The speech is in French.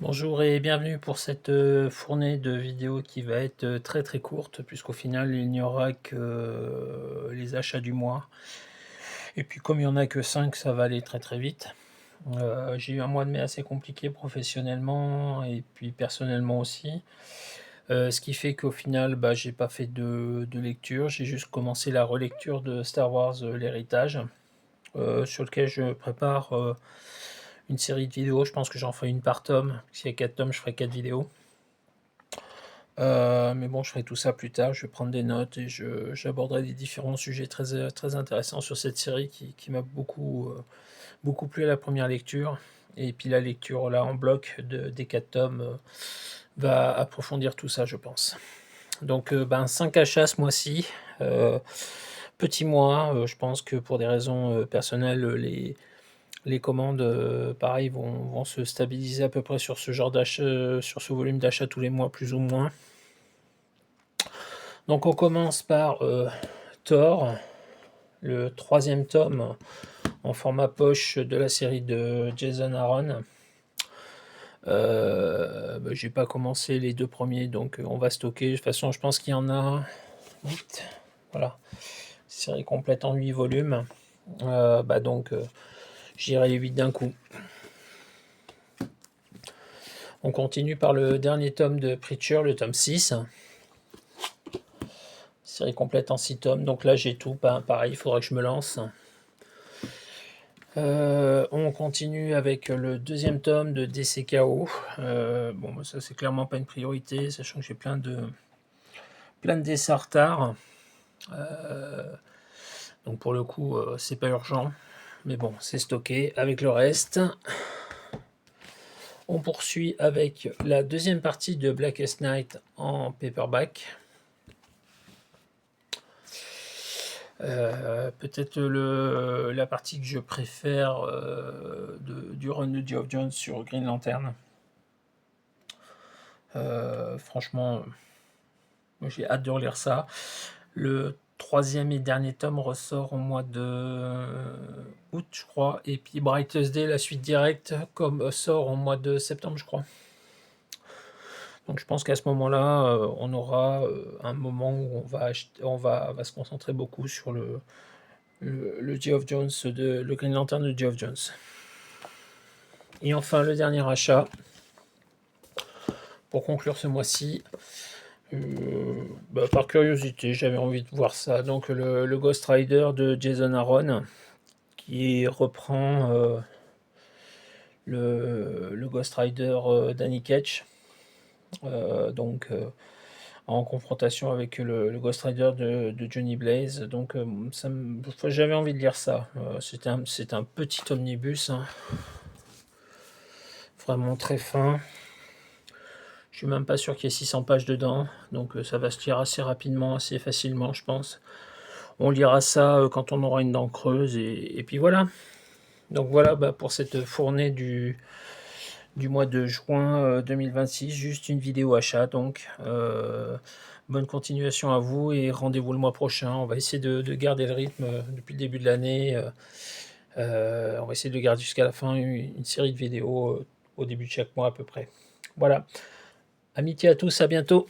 Bonjour et bienvenue pour cette fournée de vidéos qui va être très très courte, puisqu'au final il n'y aura que les achats du mois. Et puis comme il n'y en a que 5, ça va aller très très vite. J'ai eu un mois de mai assez compliqué professionnellement et puis personnellement aussi. Ce qui fait qu'au final, j'ai pas fait de lecture, j'ai juste commencé la relecture de Star Wars l'héritage, sur lequel je prépare une série de vidéos. Je pense que j'en ferai une par tome. S'il y a 4 tomes, je ferai 4 vidéos. Mais bon, je ferai tout ça plus tard. Je vais prendre des notes et j'aborderai des différents sujets très, très intéressants sur cette série qui m'a beaucoup plu à la première lecture. Et puis la lecture là en bloc des 4 tomes va approfondir tout ça, je pense. Donc 5 achats ce mois-ci. Petit mois, je pense que pour des raisons personnelles, les commandes, pareil, vont se stabiliser à peu près sur ce genre d'achat, sur ce volume d'achat tous les mois, plus ou moins. Donc on commence par Thor, le 3e tome en format poche de la série de Jason Aaron. J'ai pas commencé les 2 premiers, donc on va stocker. De toute façon, je pense qu'il y en a 8. Voilà, série complète en 8 volumes. Donc j'irai les 8 d'un coup. On continue par le dernier tome de Preacher, le tome 6. Série complète en 6 tomes, donc là j'ai tout, pareil, il faudra que je me lance. On continue avec le 2e tome de DCKO. Ça c'est clairement pas une priorité, sachant que j'ai plein de dessins en retard. Donc pour le coup, c'est pas urgent. Mais bon, c'est stocké avec le reste. On poursuit avec la 2e partie de Blackest Night en paperback. Peut-être la partie que je préfère du run de Geoff Jones sur Green Lantern. Franchement, j'ai hâte de relire ça. Le 3e et dernier tome ressort au mois de août, je crois. Et puis Brightest Day, la suite directe, sort au mois de septembre, je crois. Donc je pense qu'à ce moment-là, on aura un moment où on va se concentrer beaucoup sur le Geoff Jones, le Green Lantern de Geoff Jones. Et enfin, le dernier achat, pour conclure ce mois-ci, par curiosité, j'avais envie de voir ça. Donc le Ghost Rider de Jason Aaron, qui reprend le Ghost Rider Danny Ketch, en confrontation avec le Ghost Rider de Johnny Blaze. Donc j'avais envie de lire ça. C'est un petit omnibus, hein, vraiment très fin. Je suis même pas sûr qu'il y ait 600 pages dedans, donc ça va se lire assez rapidement, assez facilement, je pense. On lira ça quand on aura une dent creuse, et puis voilà. Donc voilà pour cette fournée du mois de juin 2026, juste une vidéo achat. Donc bonne continuation à vous et rendez-vous le mois prochain. On va essayer de garder le rythme depuis le début de l'année. On va essayer de garder jusqu'à la fin une série de vidéos au début de chaque mois à peu près. Voilà. Amitié à tous, à bientôt.